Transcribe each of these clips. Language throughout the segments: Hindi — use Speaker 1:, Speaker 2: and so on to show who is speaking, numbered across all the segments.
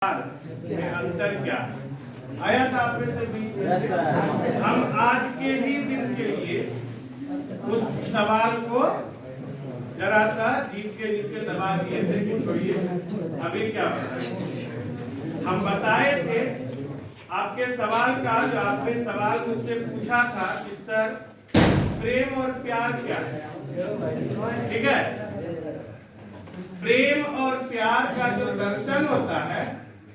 Speaker 1: में अंतर क्या आया था आप में से बीच में। हम आज के ही दिन के लिए उस सवाल को जरा सा जीभ के नीचे दबा दिए थे कि छोड़िए अभी क्या बताएं। हम बताए थे आपके सवाल का, जो आपने सवाल मुझसे पूछा था कि सर प्रेम और प्यार क्या है। ठीक है, प्रेम और प्यार का जो दर्शन होता है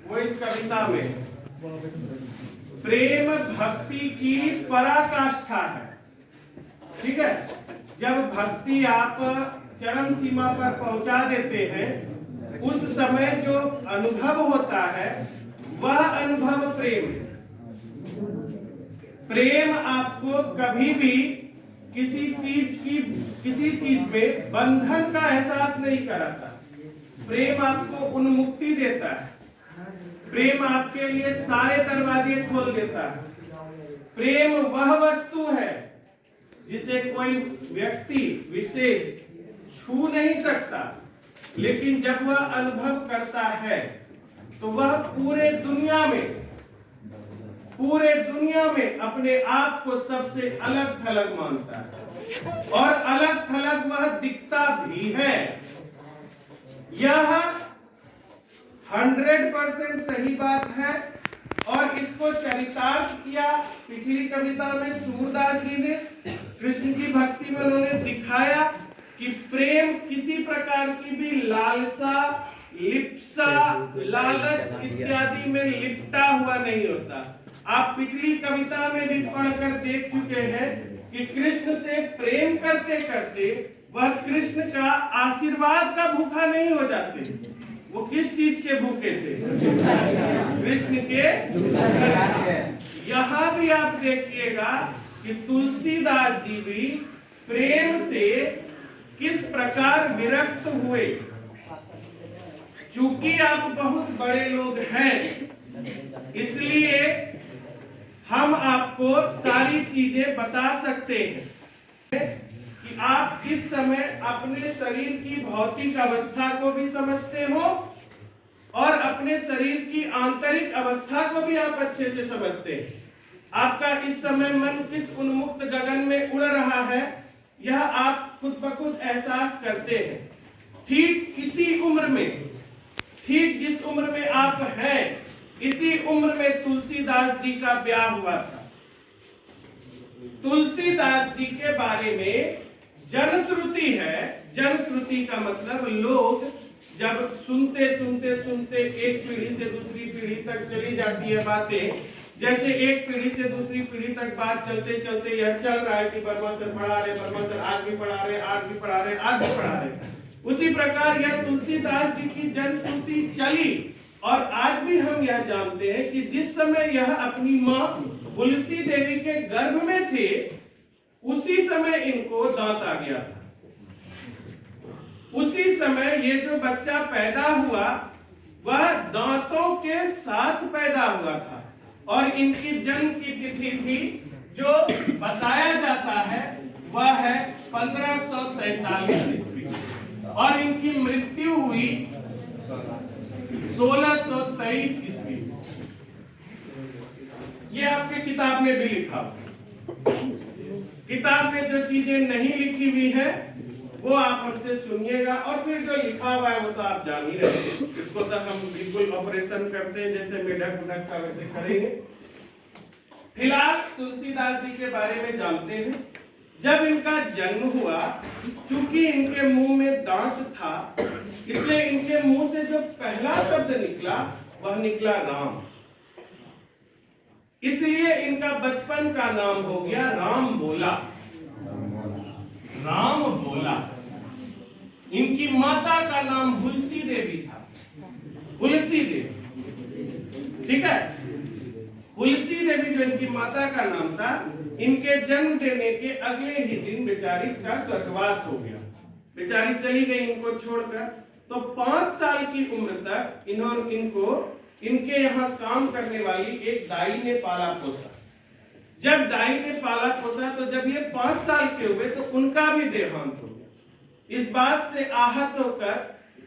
Speaker 1: वो इस कविता में प्रेम भक्ति की पराकाष्ठा है। ठीक है, जब भक्ति आप चरम सीमा पर पहुंचा देते हैं उस समय जो अनुभव होता है वह अनुभव प्रेम है। प्रेम आपको कभी भी किसी चीज में बंधन का एहसास नहीं कराता। प्रेम आपको उन्मुक्ति देता है। प्रेम आपके लिए सारे दरवाजे खोल देता है। प्रेम वह वस्तु है जिसे कोई व्यक्ति विशेष छू नहीं सकता, लेकिन जब वह अनुभव करता है तो वह पूरे दुनिया में अपने आप को सबसे अलग थलग मानता है, और अलग थलग वह दिखता भी है। यह 100% सही बात है, और इसको चरितार्थ किया पिछली कविता में सूरदास जी ने। कृष्ण की भक्ति में उन्होंने दिखाया कि प्रेम किसी प्रकार की भी लालसा, लिप्सा, लालच इत्यादि में लिपटा हुआ नहीं होता। आप पिछली कविता में भी पढ़कर देख चुके हैं कि कृष्ण से प्रेम करते करते वह कृष्ण का आशीर्वाद का भूखा नहीं हो जाते। वो किस चीज के भूखे थे? कृष्ण के। यहाँ भी आप देखिएगा कि तुलसीदास जी भी प्रेम से किस प्रकार विरक्त हुए। चूंकि आप बहुत बड़े लोग हैं, इसलिए हम आपको सारी चीजें बता सकते हैं कि आप इस समय अपने शरीर की भौतिक अवस्था को भी समझते हो और अपने शरीर की आंतरिक अवस्था को भी आप अच्छे से समझते हैं। आपका इस समय मन किस उन्मुक्त गगन में उड़ रहा है यह आप खुद ब खुद एहसास करते हैं। ठीक इसी उम्र में, ठीक जिस उम्र में आप हैं, इसी उम्र में तुलसीदास जी का ब्याह हुआ था। तुलसीदास जी के बारे में जनश्रुति है। जनश्रुति का मतलब लोग जब सुनते एक पीढ़ी से दूसरी पीढ़ी तक चली जाती है बातें, जैसे एक पीढ़ी से दूसरी पीढ़ी तक बात चलते चलते यह चल रहा है कि बर्मा सर पढ़ा रहे, आज भी पढ़ा रहे। उसी प्रकार यह तुलसीदास जी की जनश्रुति चली, और आज भी हम यह जानते हैं कि जिस समय यह अपनी मां तुलसी देवी के गर्भ में थे उसी समय इनको दांत आ गया था। उसी समय ये जो बच्चा पैदा हुआ वह दांतों के साथ पैदा हुआ था, और इनकी जन्म की तिथि थी जो बताया जाता है वह है 1543 ईस्वी, और इनकी मृत्यु हुई 1623 ईस्वी। ये आपके किताब में भी लिखा। किताब में जो चीजें नहीं लिखी हुई है वो आप हमसे सुनिएगा, और फिर जो लिखा हुआ है वो तो आप जान ही रहे हैं। इसको तो हम बिल्कुल ऑपरेशन करते हैं जैसे मेढक उढक का, वैसे करेंगे। फिलहाल तुलसीदास जी के बारे में जानते हैं। जब इनका जन्म हुआ, चूंकि इनके मुंह में दांत था, इसलिए इनके मुंह से जो पहला शब्द निकला वह निकला राम। इसलिए इनका बचपन का नाम हो गया राम बोला। राम बोला। इनकी माता का नाम हुलसी देवी था। हुलसी देवी, ठीक है। हुलसी देवी जो इनकी माता का नाम था, इनके जन्म देने के अगले ही दिन बेचारी का स्वर्गवास हो गया। बेचारी चली गई इनको छोड़कर। तो 5 साल की उम्र तक इनके यहाँ काम करने वाली एक दाई ने पाला पोसा। जब दाई ने पाला पोसा तो जब ये 5 साल के हुए तो उनका भी देहांत हो गया। इस बात से आहत होकर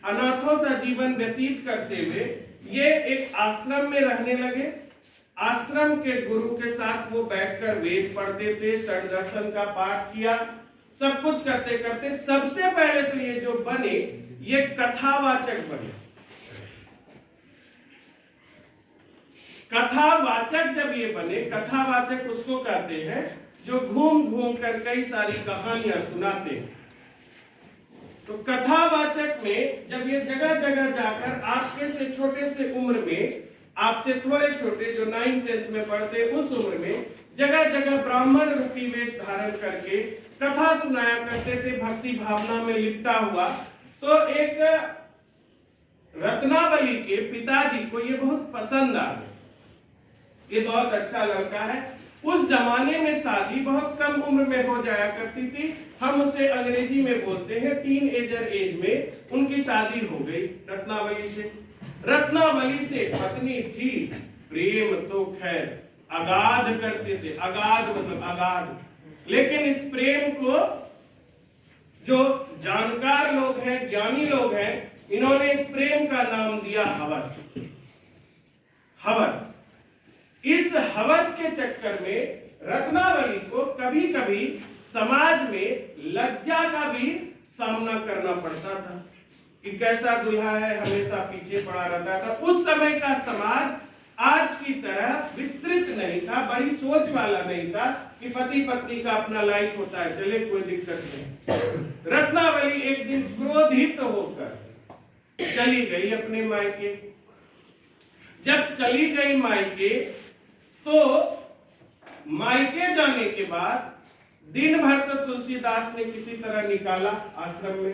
Speaker 1: अनाथों सा जीवन व्यतीत करते हुए ये एक आश्रम में रहने लगे। आश्रम के गुरु के साथ वो बैठकर वेद पढ़ते थे, षड्दर्शन का पाठ किया, सब कुछ करते करते सबसे पहले तो ये जो बने, ये कथावाचक बने। कथावाचक जब ये बने, कथावाचक उसको कहते हैं जो घूम घूम कर कई सारी कहानियां सुनाते हैं। तो कथावाचक में जब ये जगह जगह जाकर आपके से छोटे से उम्र में, आपसे थोड़े छोटे जो 9th-10th में पढ़ते उस उम्र में, जगह जगह ब्राह्मण रूपी वेश धारण करके कथा सुनाया करते थे, भक्ति भावना में लिपटा हुआ। तो एक रत्नावली के पिताजी को ये बहुत पसंद आ गया, ये बहुत अच्छा लड़का है। उस जमाने में शादी बहुत कम उम्र में हो जाया करती थी, हम उसे अंग्रेजी में बोलते हैं टीनएजर एज में उनकी शादी हो गई रत्नावली से। रत्नावली से पत्नी थी, प्रेम तो खैर अगाध करते थे, अगाध मतलब अगाध, लेकिन इस प्रेम को जो जानकार लोग हैं, ज्ञानी लोग हैं, इन्होंने इस प्रेम का नाम दिया हवस। हवस। इस हवस के चक्कर में रत्नावली को कभी कभी समाज में लज्जा का भी सामना करना पड़ता था कि कैसा दूल्हा है, हमेशा पीछे पड़ा रहता था। उस समय का समाज आज की तरह विस्तृत नहीं था, बड़ी सोच वाला नहीं था कि पति पत्नी का अपना लाइफ होता है, चले कोई दिक्कत नहीं। रत्नावली एक दिन क्रोधित होकर चली गई अपने मायके। जब चली गई मायके, तो मायके जाने के बाद दिन भर तो तुलसीदास ने किसी तरह निकाला आश्रम में।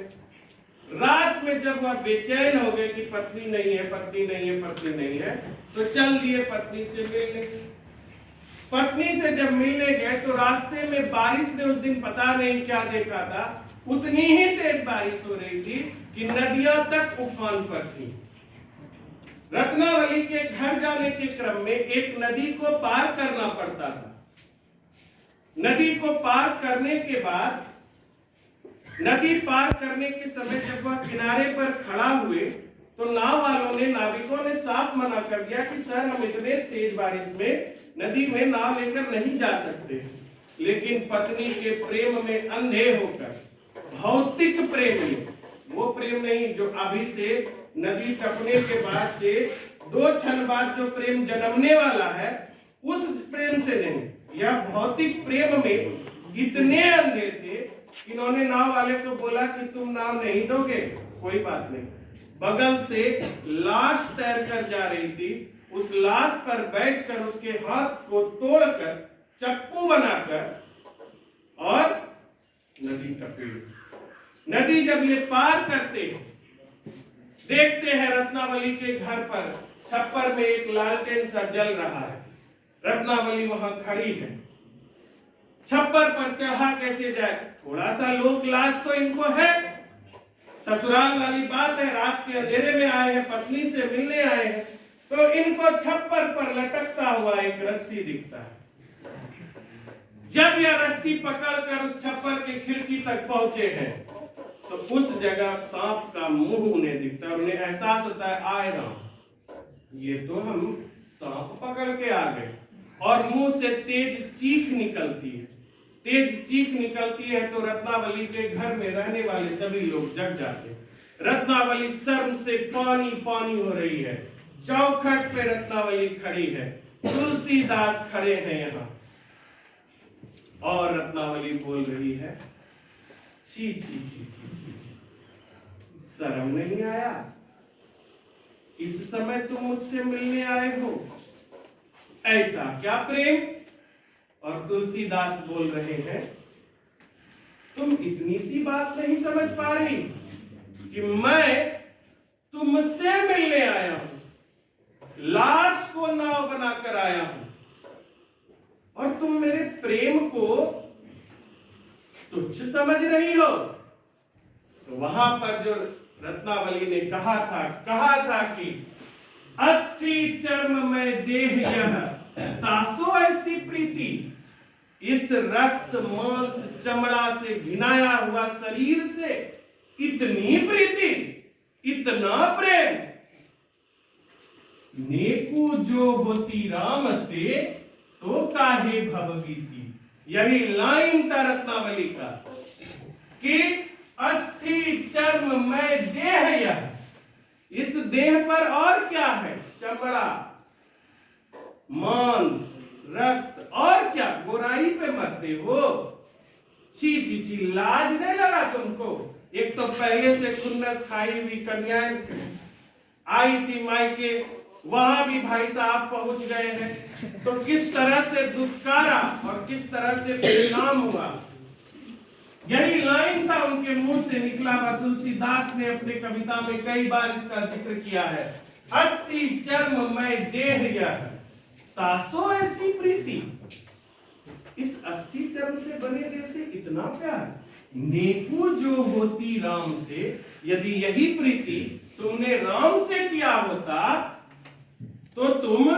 Speaker 1: रात में जब वह बेचैन हो गए कि पत्नी नहीं है, पत्नी नहीं है, पत्नी नहीं है, तो चल दिए पत्नी से मिलने। पत्नी से जब मिलने गए तो रास्ते में बारिश ने उस दिन पता नहीं क्या देखा था, उतनी ही तेज बारिश हो रही थी कि नदियां तक उफान पर थी। रत्नावली के घर जाने के क्रम में एक नदी को पार करना पड़ता था। नदी को पार करने के बाद, नदी पार करने के समय जब वह किनारे पर खड़ा हुए तो नाव वालों ने, नाविकों ने साफ मना कर दिया कि सर हम इतने तेज बारिश में नदी में नाव लेकर नहीं जा सकते। लेकिन पत्नी के प्रेम में अंधे होकर, भौतिक प्रेम में, वो प्रेम नहीं जो अभी से नदी टपने के बाद से 2 क्षण बाद जो प्रेम जन्मने वाला है, उस प्रेम से नहीं, यह भौतिक प्रेम में इतने अंधे थे, इन्होंने नाव वाले को बोला कि तुम नाव नहीं दोगे, कोई बात नहीं। बगल से लाश तैरकर जा रही थी, उस लाश पर बैठकर उसके हाथ को तोड़कर चप्पू बनाकर और नदी टपी। नदी जब ये पार करते देखते हैं रत्नावली के घर पर छप्पर में एक लालटेन सा जल रहा है। रत्नावली वहां खड़ी है। छप्पर पर चढ़ा कैसे जाए, थोड़ा सा लोक लाज तो इनको है। ससुराल वाली बात है, रात के अंधेरे में आए हैं, पत्नी से मिलने आए हैं, तो इनको छप्पर पर लटकता हुआ एक रस्सी दिखता है। जब यह रस्सी पकड़कर उस छप्पर की खिड़की तक पहुंचे हैं तो उस जगह सांप का मुंह उन्हें दिखता है। उन्हें एहसास होता है, आए राम, ये तो हम सांप पकड़ के आ गए। और मुंह से तेज चीख निकलती है। तेज चीख निकलती है तो रत्नावली के घर में रहने वाले सभी लोग जग जाते हैं। रत्नावली शर्म से पानी पानी हो रही है। चौखट पे रत्नावली खड़ी है, तुलसीदास खड़े हैं यहाँ, और रत्नावली बोल रही है, छी छी छी छी छी, शर्म नहीं आया? इस समय तुम मुझसे मिलने आए हो, ऐसा क्या प्रेम? और तुलसीदास बोल रहे हैं, तुम इतनी सी बात नहीं समझ पा रही कि मैं तुमसे मिलने आया हूं, लाश को नाव बनाकर आया हूं, और तुम मेरे प्रेम को तुच्छ समझ रही हो। तो वहां पर जो रत्नावली ने कहा था कि अस्थि चर्म में देह यह तासो ऐसी प्रीति, इस रक्त मांस चमड़ा से घिनाया हुआ शरीर से इतनी प्रीति, इतना प्रेम। नेकू जो होती राम से तो काहे भव बीती। यही लाइन था रत्नावली का कि अस्थि चर्म में देह यह, इस देह पर और क्या है, चमड़ा, मांस, रक्त, और क्या, गोराई पे मरते हो। छी छी छी, लाज नहीं लगा तुमको। एक तो पहले से खुन्नस खाई हुई कन्याएं आई थी मायके, वहां भी भाई साहब पहुंच गए हैं, तो किस तरह से दुत्कारा और किस तरह से परिणाम हुआ। यही लाइन था उनके मुंह से निकला हुआ। तुलसीदास ने अपने कविता में कई बार इसका जिक्र किया है। अस्थि चर्म में देह यह, तासो ऐसी प्रीति। इस अस्थि चर्म से बने देह से इतना प्यार, नेकू जो होती राम से, यदि यही प्रीति तुमने राम से किया होता तो तुम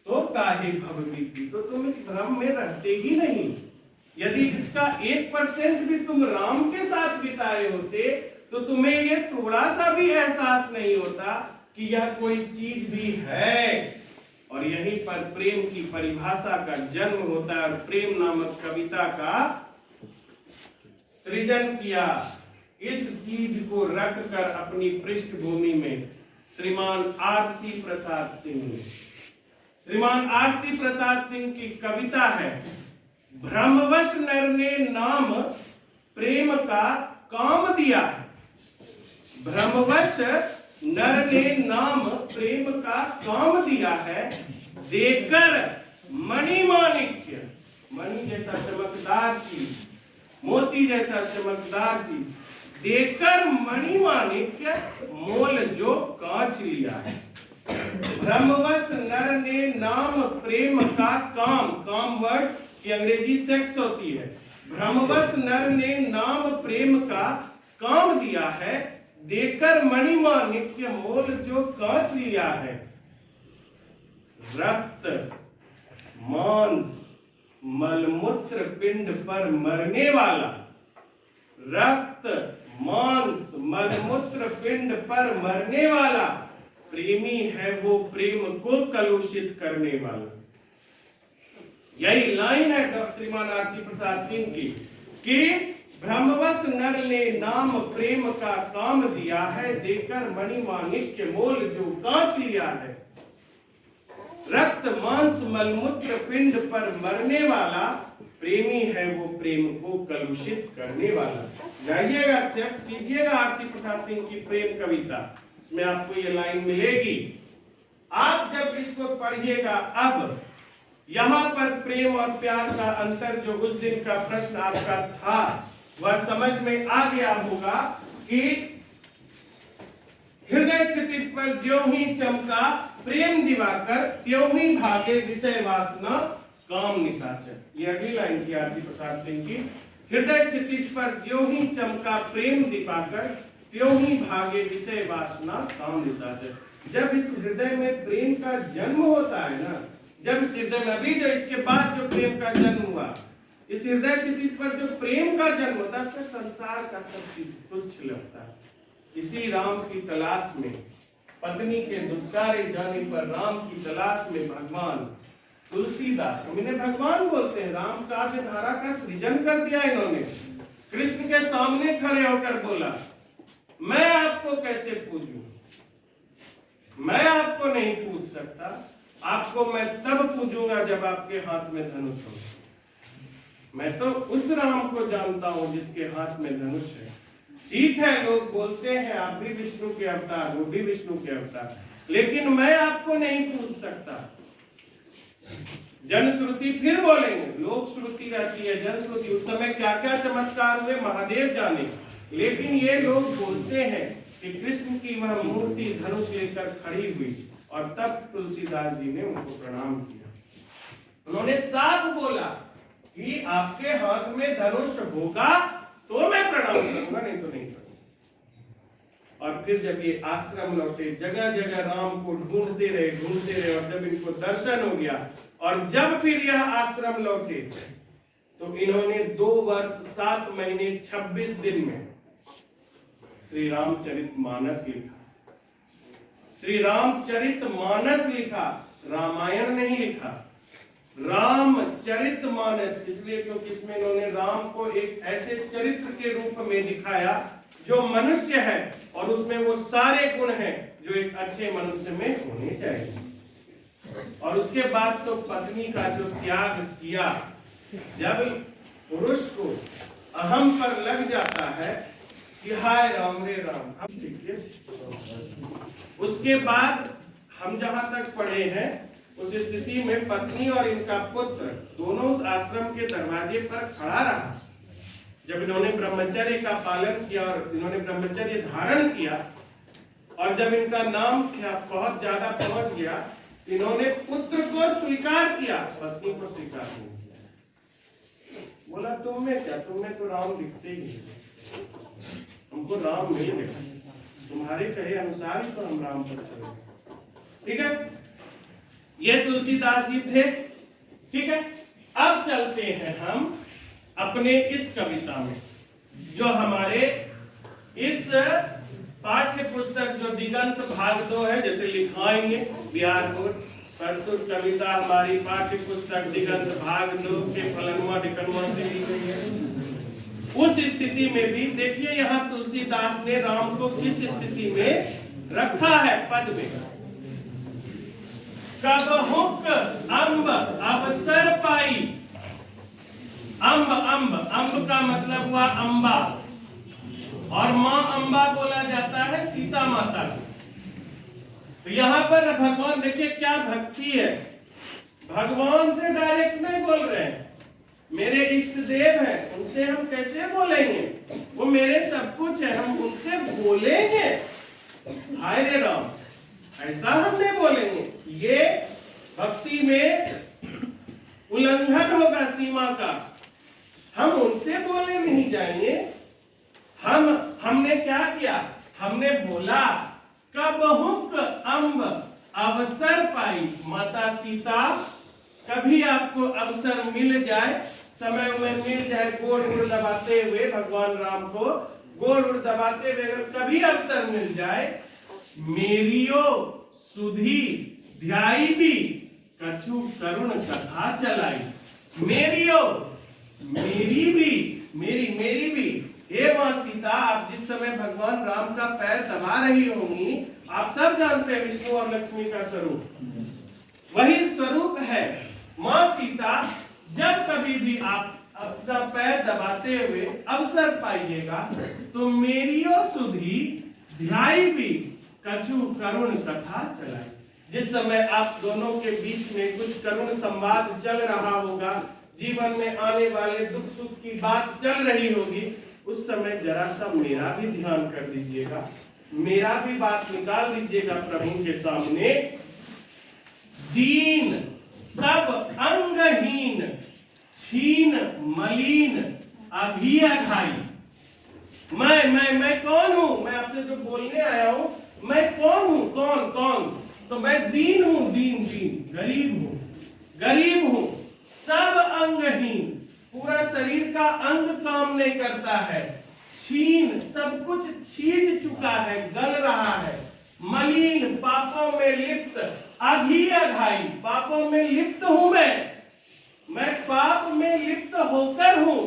Speaker 1: तो काहे भव बीती, तो तुम इस भ्रम में रहते ही नहीं। यदि इसका 1% भी तुम राम के साथ बिताए होते तो तुम्हें ये थोड़ा सा भी एहसास नहीं होता कि यह कोई चीज भी है। और यहीं पर प्रेम की परिभाषा का जन्म होता है और प्रेम नामक कविता का सृजन किया। इस चीज को रखकर अपनी पृष्ठभूमि में श्रीमान आरसी प्रसाद सिंह ने, श्रीमान आरसी प्रसाद सिंह की कविता है, भ्रमवश नर ने नाम प्रेम का काम दिया है। भ्रमवश नर ने नाम प्रेम का काम दिया है, देकर मणि माणिक्य, मणि जैसा चमकदार चीज, मोती जैसा चमकदार चीज, देकर मणि माणिक्य मोल जो कांच लिया है। भ्रमवश नर ने नाम प्रेम का काम, काम वर्ड की अंग्रेजी सेक्स होती है। भ्रमवश नर ने नाम प्रेम का काम दिया है, देकर मणि माणिक्य मोल जो कांच लिया है। रक्त मांस मलमूत्र पिंड पर मरने वाला, रक्त मांस मलमूत्र पिंड पर मरने वाला प्रेमी है वो प्रेम को कलुषित करने वाला। यही लाइन है श्रीमान आरसी प्रसाद सिंह की कि भ्रमवश नर ने नाम प्रेम का काम दिया है, देकर मणि माणिक्य मोल जो कांच लिया है। रक्त मांस मलमूत्र पिंड पर मरने वाला प्रेमी है वो प्रेम को कलुषित करने वाला। जाइएगा सर्च कीजिएगा आरसी प्रसाद सिंह की प्रेम कविता, इसमें आपको ये लाइन मिलेगी। आप जब इसको पढ़िएगा, अब यहां पर प्रेम और प्यार का अंतर जो उस दिन का प्रश्न आपका था वह समझ में आ गया होगा कि हृदय क्षितिज पर ज्यों ही चमका प्रेम दिवाकर, त्यों ही भागे विषय वासना काम निशाचर। ये अगली लाइन थी आरसी प्रसाद सिंह की। हृदय क्षितिज पर ज्यों ही चमका प्रेम दिवाकर, त्यों ही भागे विषय वासना काम निशाचर। जब इस हृदय में प्रेम का जन्म होता है ना, जब इस हृदय में, अभी जो इसके बाद जो प्रेम का जन्म हुआ, इस हृदय क्षितिज पर जो प्रेम का जन्म होता है, उसमें संसार का सब चीज तुच्छ लगता है। इसी राम की तलाश में, पत्नी के दुत्कारे जाने पर राम की तलाश में भगवान तुलसीदास, हम इन्हें भगवान बोलते हैं, राम काव्य धारा का सृजन कर दिया इन्होंने। कृष्ण के सामने खड़े होकर बोला, मैं आपको कैसे पूजूं, मैं आपको नहीं पूज सकता, आपको मैं तब पूजूंगा जब आपके हाथ में धनुष हो। मैं तो उस राम को जानता हूं जिसके हाथ में धनुष है। ठीक है, लोग बोलते हैं आप भी विष्णु के अवतार, वो भी विष्णु के अवतार, लेकिन मैं आपको नहीं पूछ सकता। जनश्रुति फिर बोलेंगे, लोक श्रुति रहती है, जनश्रुति, उस समय क्या क्या चमत्कार हुए महादेव जाने, लेकिन ये लोग बोलते हैं कि कृष्ण की वह मूर्ति धनुष लेकर खड़ी हुई और तब तुलसीदास जी ने उनको प्रणाम किया। उन्होंने साफ बोला कि आपके हाथ में धनुष होगा तो मैं प्रणाम करूंगा, नहीं तो नहीं करूंगा। और फिर जब ये आश्रम लौटे, जगह जगह राम को ढूंढते रहे, और जब इनको दर्शन हो गया और जब फिर यह आश्रम लौटे तो इन्होंने 2 वर्ष 7 महीने 26 दिन में श्री रामचरितमानस लिखा। श्री रामचरितमानस लिखा, रामायण नहीं लिखा। रामचरितमानस इसलिए क्योंकि इसमें इन्होंने राम को एक ऐसे चरित्र के रूप में दिखाया जो मनुष्य है और उसमें वो सारे गुण हैं जो एक अच्छे मनुष्य में होने चाहिए। और उसके बाद तो पत्नी का जो त्याग किया, जब पुरुष को अहम पर लग जाता है कि हाय राम रे राम, उसके बाद हम जहां तक पढ़े हैं उस स्थिति में पत्नी और इनका पुत्र दोनों उस आश्रम के दरवाजे पर खड़ा रहा। जब इन्होंने ब्रह्मचर्य का पालन किया और इन्होंने ब्रह्मचर्य धारण किया और जब इनका नाम बहुत ज्यादा पहुंच गया, इन्होंने पुत्र को स्वीकार किया, पत्नी को स्वीकार नहीं किया। बोला तुम में क्या, तुम में तो राम दिखते ही नहीं, हमको राम मिल गया, तुम्हारे कहे अनुसार ही तो हम राम पर चले। ठीक है, ये तुलसीदास जी थे। ठीक है, अब चलते हैं हम अपने इस कविता में, जो हमारे इस पाठ्य पुस्तक जो दिगंत भाग 2 है, जैसे लिखाएंगे बिहार बोर्ड, प्रस्तुत कविता हमारी पाठ्य पुस्तक दिगंत भाग 2 के फलनुमा टिकनुमा से ली गई है। उस स्थिति में भी देखिए यहाँ तुलसीदास ने राम को किस स्थिति में रखा है। पद में कबहुक अम्ब अवसर पाई, अम्ब अम्ब अम्ब का मतलब हुआ अम्बा, और माँ अम्बा बोला जाता है सीता माता को। तो यहाँ पर भगवान देखिए क्या भक्ति है, भगवान से डायरेक्ट नहीं बोल रहे हैं, मेरे इष्ट देव हैं, उनसे हम कैसे बोलेंगे, वो मेरे सब कुछ है, हम उनसे बोलेंगे हाय रे राम, ऐसा हम नहीं बोलेंगे। ये भक्ति में उल्लंघन होगा सीमा का, हम उनसे बोले नहीं जाएंगे। हमने क्या किया, हमने बोला कबहुक अम्ब अवसर पाई, माता सीता कभी आपको अवसर मिल जाए, समय में मिल जाए, गोड़ गुड़ दबाते हुए भगवान राम को गोड़ गुड़ दबाते हुए अगर कभी अवसर मिल जाए, मेरियो सुधी ध्याई भी कछु करुण कथा चलाई। मेरियो मेरी भी, मेरी भी, हे मां सीता, आप जिस समय भगवान राम का पैर दबा रही होंगी, आप सब जानते हैं विष्णु और लक्ष्मी का स्वरूप वही स्वरूप है। मां सीता जब कभी भी आप अपना पैर दबाते हुए अवसर पाइएगा तो मेरियो सुधी ध्याई भी कछु करुण कथा चलाई। जिस समय आप दोनों के बीच में कुछ करुण संवाद चल रहा होगा, जीवन में आने वाले दुख सुख की बात चल रही होगी, उस समय जरा सा मेरा भी ध्यान कर दीजिएगा, मेरा भी बात निकाल दीजिएगा प्रभु के सामने। दीन सब अंगहीन छीन मलिन अभी अघाई। मैं कौन हूं, मैं आपसे जो बोलने आया हूं, मैं कौन हूं, कौन, तो मैं दीन हूं, दीन, गरीब हूं, सब अंगहीन, पूरा शरीर का अंग काम नहीं करता है, छीन सब कुछ छीज चुका है, गल रहा है, मलिन पापों में लिप्त, अभी अघाई पापों में लिप्त हूं मैं पाप में लिप्त होकर हूं,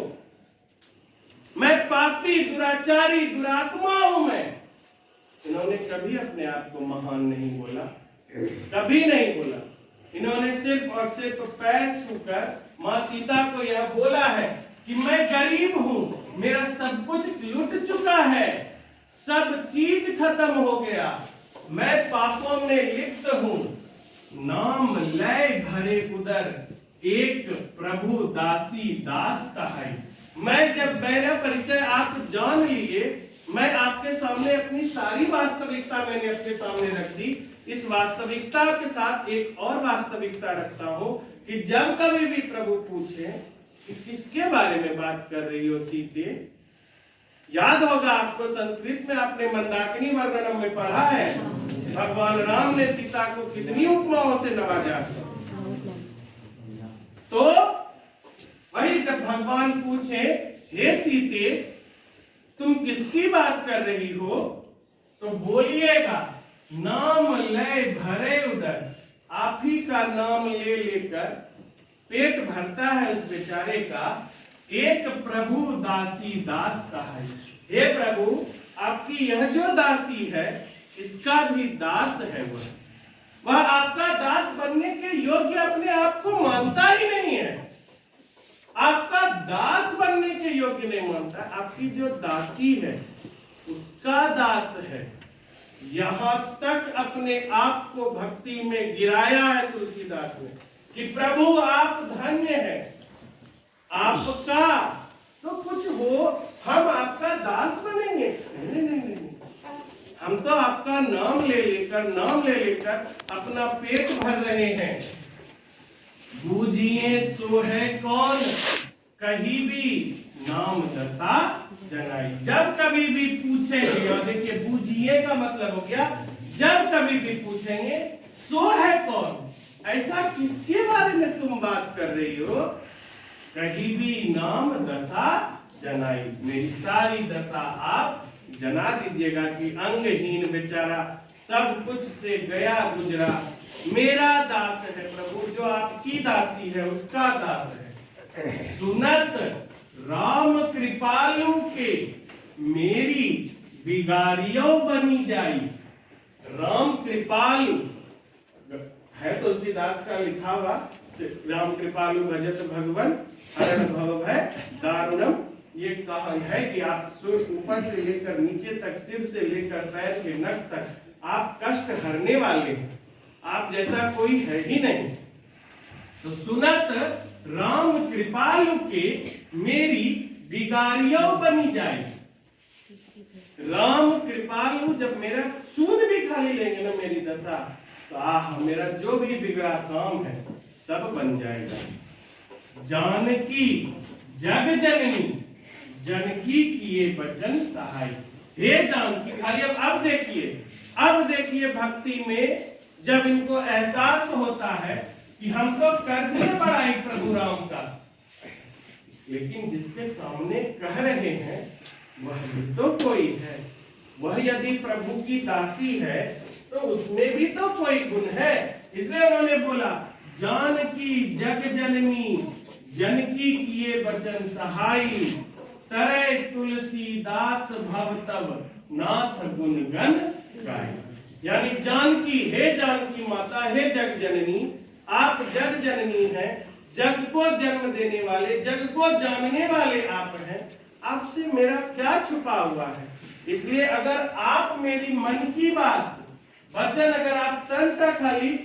Speaker 1: मैं पापी दुराचारी दुरात्मा हूं मैं। इन्होंने कभी अपने आप को महान नहीं बोला, कभी नहीं बोला। इन्होंने सिर्फ और सिर्फ पैर छूकर मां सीता को यह बोला है कि मैं गरीब हूं, मेरा सब कुछ लुट चुका है, सब चीज खत्म हो गया, मैं पापों में लिप्त हूं, नाम लय भरे उदर एक प्रभु दासी दास कहाई। मैं जब मेरा परिचय आप जान लिए, मैं आपके सामने अपनी सारी वास्तविकता मैंने अपने सामने रख दी। इस वास्तविकता के साथ एक और वास्तविकता रखता हूं कि जब कभी भी प्रभु पूछे कि किसके बारे में बात कर रही हो सीते, याद होगा आपको संस्कृत में आपने मंदाकिनी वर्णनम में पढ़ा है, भगवान राम ने सीता को कितनी उपमाओं से नवाजा। तो वही जब भगवान पूछे हे सीते तुम किसकी बात कर रही हो, तो बोलिएगा नाम लय भरे उदर, आप ही का नाम ले लेकर पेट भरता है उस बेचारे का। एक प्रभु दासी दास का है, हे प्रभु आपकी यह जो दासी है इसका भी दास है। वह आपका दास बनने के योग्य अपने आप को मानता ही नहीं है, आपका दास बनने के योग्य नहीं मानता। आपकी जो दासी है उसका दास है। यहां तक अपने आप को भक्ति में गिराया है तुलसीदास ने कि प्रभु आप धन्य है, आपका तो कुछ हो, हम आपका दास बनेंगे? नहीं नहीं नहीं, हम तो आपका नाम ले लेकर अपना पेट भर रहे हैं। बूझिए सो है कौन, कहीं भी नाम दशा जनाई। जब कभी भी पूछेंगे, और देखिए बूझिए का मतलब हो गया जब कभी भी पूछेंगे सो है कौन, ऐसा किसके बारे में तुम बात कर रही हो? कहीं भी नाम दशा जनाई, मेरी सारी दशा आप जना दीजिएगा कि अंगहीन बेचारा सब कुछ से गया गुजरा, मेरा दास है प्रभु, जो आपकी दासी है उसका दास है। सुनत राम कृपालु के मेरी बिगाड़ियों बनी जाई। राम कृपालु है तुलसीदास का लिखा हुआ, राम कृपालु भजत भगवन हरण भव है दारुणम। ये कहा है कि आप ऊपर से लेकर नीचे तक, सिर से लेकर पैर के नख तक आप कष्ट हरने वाले हैं, आप जैसा कोई है ही नहीं। तो सुनत राम कृपालु के मेरी बिगाड़ियों बनी जाए। राम कृपालु जब मेरा सूद भी खाली लेंगे ना मेरी दशा, तो मेरा जो भी बिगड़ा काम है सब बन जाएगा। जानकी जग जननी जनकी किए बचन सहाय। हे जानकी, खाली अब देखिए भक्ति में जब इनको एहसास होता है कि हमको करते बड़ा एक प्रभु राम का, लेकिन जिसके सामने कह रहे हैं वह भी तो कोई है, वह यदि प्रभु की दासी है तो उसमें भी तो कोई गुण है। इसलिए उन्होंने बोला जानकी जग जननी जनकी किए बचन सहाई, तरय तुलसीदास भव तब नाथ गुण गण गाय। यानी जानकी, हे जानकी माता, हे जग जननी, आप जग जननी हैं, जग को जन्म देने वाले, जग को जानने वाले आप हैं, आपसे मेरा क्या छुपा हुआ है? इसलिए अगर आप मेरी मन की बात वचन अगर आप तन का खाली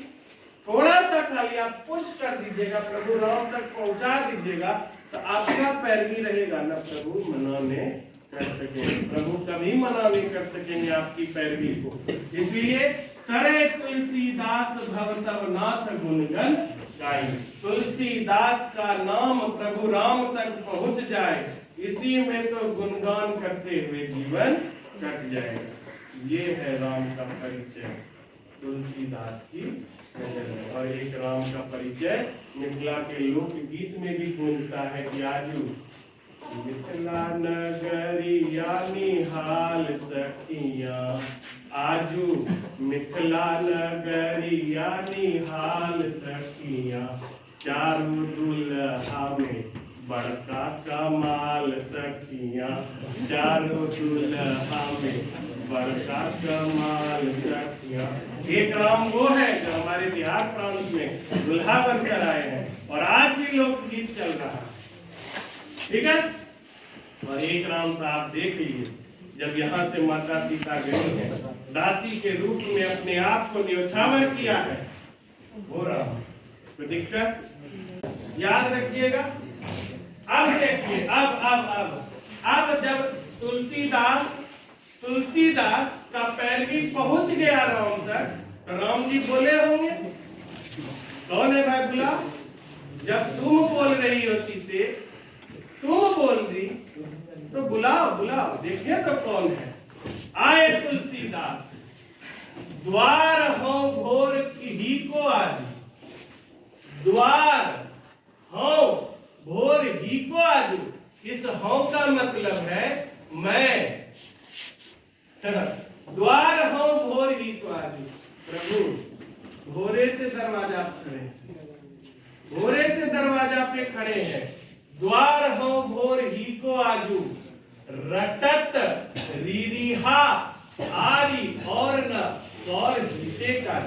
Speaker 1: थोड़ा सा खाली आप पुश कर दीजिएगा, प्रभु राम तक पहुंचा दीजिएगा, तो आपका पैर भी रहेगा ना प्रभु मना नहीं कर सकेंगे, प्रभु कभी मना नहीं कर सकेंगे आपकी पैरवी को। इसलिए करे तुलसीदास भव तब नाथ गुणगन गाई। तुलसीदास का नाम प्रभु राम तक पहुंच जाए, इसी में तो गुणगान करते हुए जीवन कट जाएगा। ये है राम का परिचय तुलसीदास की नजर में। और एक राम का परिचय मिथिला के लोक गीत में भी गूंजता है कि आजू मिथिला नगरिया निहाल सखिया, आजू मिथिला नगरिया निहाल सखिया, चारों दुल्हा में बड़का कमाल सखिया, चारों दुल्हा में बड़का कमाल सखिया। एक राम वो है जो हमारे बिहार प्रांत में दुल्हा बनकर आए हैं और आज भी लोक गीत चल रहा है, ठीक है। और एक राम तो आप देख लीजिए, जब यहाँ से माता सीता गई है, दासी के रूप में अपने आप को न्योछावर किया है, वो राम। तो दिक्कत याद रखिएगा। अब देखिए, अब जब तुलसीदास का पैरवी पहुंच गया राम तक, तो राम जी बोले होंगे, कौन है भाई बुला? जब तुम बोल रही हो सीते, तुम बोल दी तो बुलाओ बुलाओ, देखिए तो कौन है। आए तुलसीदास, द्वार हो भोर ही को आज, द्वार हो भोर ही को आज। इस हो का मतलब है मैं, द्वार हो भोर ही को आजू। प्रभु भोरे से दरवाजा पे खड़े हैं, भोरे से दरवाजा पे खड़े हैं। द्वार हो भोर ही को आजू, रटत रीरिहा आरी और न और जीते का।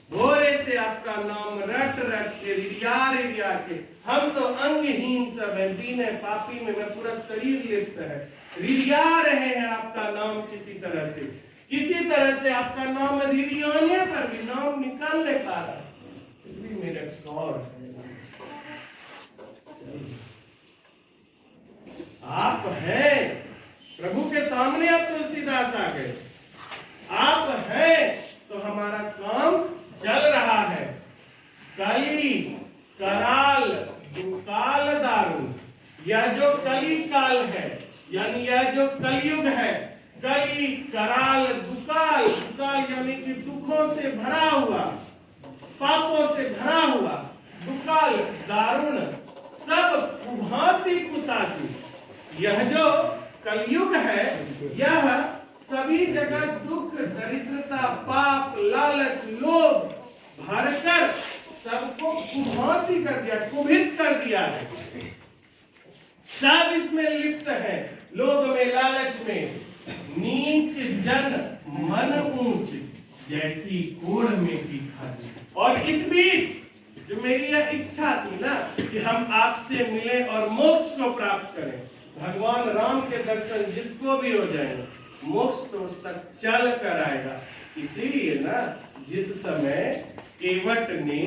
Speaker 1: भोरे से आपका नाम रट रट के रिया के, हम तो अंगहीन सब है, दीन है, पापी में मैं पूरा शरीर लिप्त है, रिया रहे हैं आपका नाम किसी तरह से आपका नाम रिरियाने पर भी नाम निकाल नहीं पा रहा। मेरे गॉड, आप हैं प्रभु के सामने, आप तुलसीदास आ गए, आप हैं तो हमारा काम चल रहा है। कली कराल दुकाल दारू, यह जो कली काल है यानी यह जो कलयुग है, कली कराल दुकाल, दुकाल यानी कि दुखों से भरा हुआ, पापों से भरा हुआ, दुकाल दारुण सब कुभांति कुसाजू। यह जो कलयुग है यह सभी जगह दुख, दरिद्रता, पाप, लालच, लोभ भरकर सबको कुभांति कर दिया, कुभित कर दिया है। सब इसमें लिप्त है, लोभ में, लालच में। नीच जन मन ऊंच, जैसी कोढ़ में की खादी। और इस बीच जो मेरी यह इच्छा थी ना कि हम आपसे मिलें और मोक्ष को प्राप्त करें, भगवान राम के दर्शन जिसको भी हो जाएंगे, मोक्ष तो उस तक चल कर आएगा। इसीलिए ना जिस समय केवट ने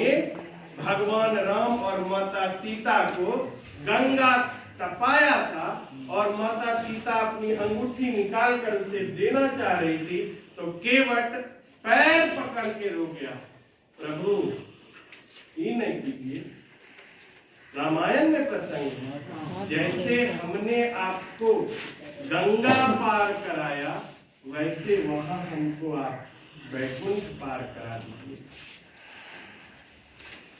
Speaker 1: भगवान राम और माता सीता को गंगा तपाया था और माता सीता अपनी अंगूठी निकाल कर उसे देना चाह रही थी, तो केवट पैर पकड़ के रो गया, प्रभु ये नहीं कीजिए। रामायण में प्रसंग है, जैसे हमने आपको गंगा पार कराया वैसे वहां हमको आप वैकुंठ पार करा दीजिए।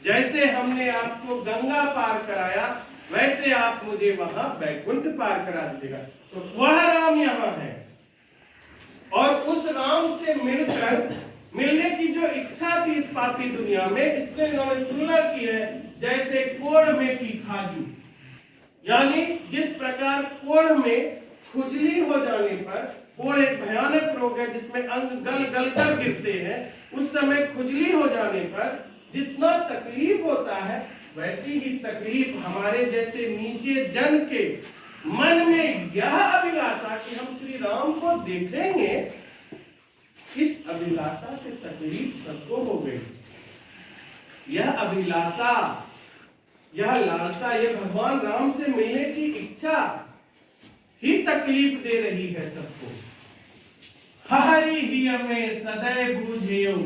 Speaker 1: जैसे हमने आपको गंगा पार कराया वैसे आप मुझे वहां वैकुंठ पार करा दीजिएगा। तो वह राम यहाँ है और उस राम से मिलने की जो इच्छा थी इस पापी दुनिया में, इसने इन्होंने तुलना की है जैसे कोढ़ में की खाजू, यानी जिस प्रकार कोढ़ में खुजली हो जाने पर, कोढ़ एक भयानक रोग है जिसमें अंग गल गल कर गिरते हैं, उस समय खुजली हो जाने पर जितना तकलीफ होता है वैसी ही तकलीफ हमारे जैसे नीचे जन के मन में यह अभिलाषा कि हम श्री राम को देखेंगे, इस अभिलाषा से तकलीफ सबको हो गई। यह अभिलाषा, यह लालसा, यह भगवान राम से मिलने की इच्छा ही तकलीफ दे रही है सबको। हरि ही हमें सदैव बूझियो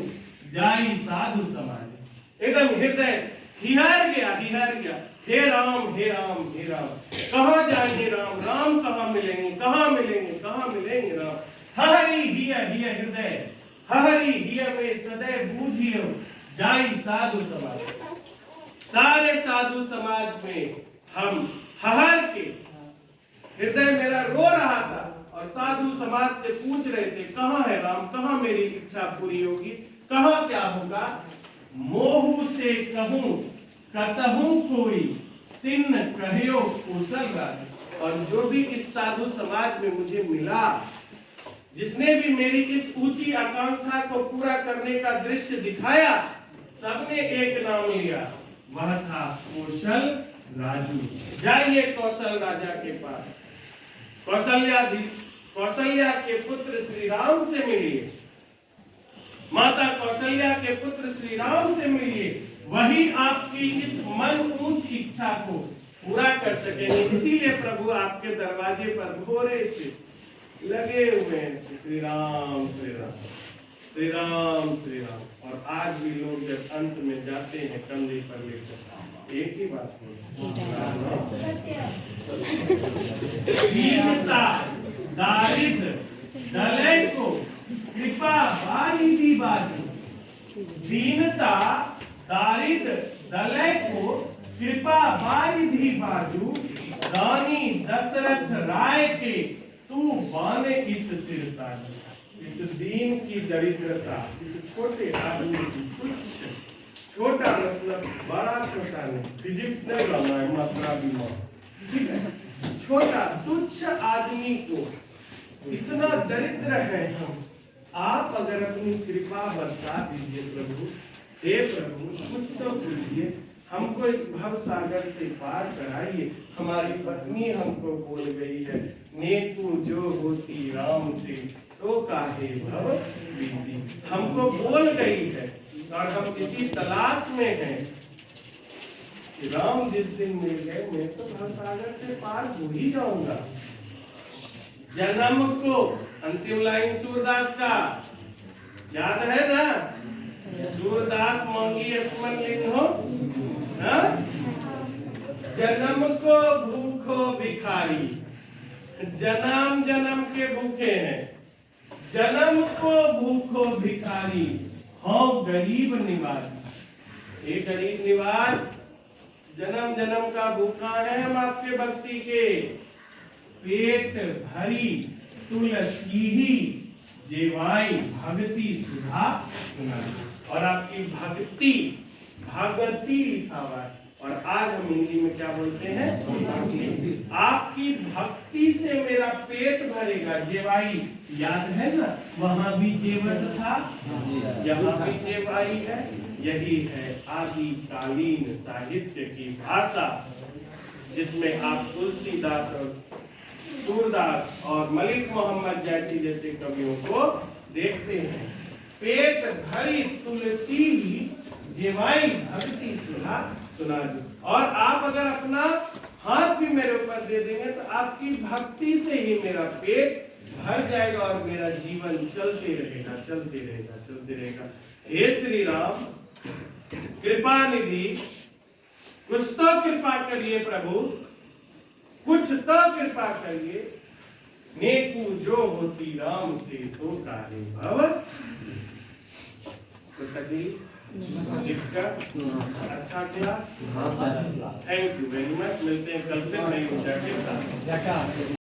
Speaker 1: जाई साधु समाज। एकदम हृदय हिहर गया हे राम हे राम हे राम, कहाँ जाएंगे राम, राम कहाँ मिलेंगे, कहाँ मिलेंगे राम। हरि हिय हृदय, हरि हिय में सदैव बूझियो जाई साधु समाज। सारे साधु समाज में हम हर के, हृदय मेरा रो रहा था और साधु समाज से पूछ रहे थे कहाँ है राम, कहाँ मेरी इच्छा पूरी होगी, कहाँ क्या होगा। मोहू से कहूं कतहूं कोई तिन कहियो कुशल राज। और जो भी इस साधु समाज में मुझे मिला, जिसने भी मेरी इस ऊंची आकांक्षा को पूरा करने का दृश्य दिखाया, सबने एक नाम लिया, वह था कौशल राजू। जाइए कौशल राजा के पास, कौशल्या के पुत्र श्री राम से मिलिए, माता कौशल्या के पुत्र श्री राम से मिलिए, वही आपकी इस मन ऊंच इच्छा को पूरा कर सकेंगे। इसीलिए प्रभु आपके दरवाजे पर भोरे से लगे हुए हैं, श्री राम श्री राम श्री राम श्री राम। और आज भी लोग जब अंत में जाते हैं कंधे पर लेकर एक ही बात दीनता दारिद्र दलय को कृपा बारिधि बाजू। दीनता दारिद्र दलय को कृपा बारिधि बाजू। रानी दशरथ राय के तू बाने इत सिर ताजू। इस इस दीन की दरिद्रता, इस छोटे आदमी की तुच्छ, छोटा मतलब बड़ा छोटा नहीं, फिजिक्स नहीं लाना है, मात्रा भी मां, ठीक है, छोटा तुच्छ आदमी को इतना दरिद्र है हम, आप अगर अपनी कृपा बरसा दीजिए प्रभु, हे प्रभु कुछ तो कीजिए, हमको इस भव सागर से पार कराइए। हमारी पत्नी हमको बोल गई है, नेकू जो होती राम से तो काहे भव बीती, हमको बोल गई है और हम इसी तलाश में हैं कि राम जिस दिन मिल गए मैं तो भव सागर से पार हो ही जाऊंगा। जन्म को अंतिम लाइन सूरदास का याद है ना, सूरदास मांगी अस्मन लिन्हो, जन्म को भूखो भिखारी, जन्म जन्म के भूखे हैं, जन्म को भूखो भिखारी, हो गरीब निवाज। ये गरीब निवाज जन्म जन्म का भूखा है, हम आपके भक्ति के, पेट भरी तुलसी ही जेवाई भक्ति सुधा सुना, और आपकी भक्ति भगवती लिखा हुआ है, और आज हम हिंदी में क्या बोलते हैं, आपकी भक्ति से मेरा पेट भरेगा। जेवाई याद है ना, वहां भी जेवर था, यहाँ भी जेवाई है, यही है आदिकालीन साहित्य की भाषा, जिसमें आप तुलसीदास और सूरदास और मलिक मोहम्मद जैसे कवियों को देखते हैं। पेट भरी तुलसी ही जेवाई भक्ति सुना जो, और आप अगर अपना हाथ भी मेरे ऊपर दे देंगे तो आपकी भक्ति से ही मेरा पेट भर जाएगा और मेरा जीवन चलते रहेगा, चलते रहेगा, चलते रहेगा। हे श्री राम कृपा निधि, कुछ तो कृपा करिए प्रभु, कुछ तो कृपा करिए, नेकू जो होती राम से तो काहे भव। तो तकलीफ अच्छा class, thank you very much, मिलते हैं कल से नई ऊर्जा के साथ।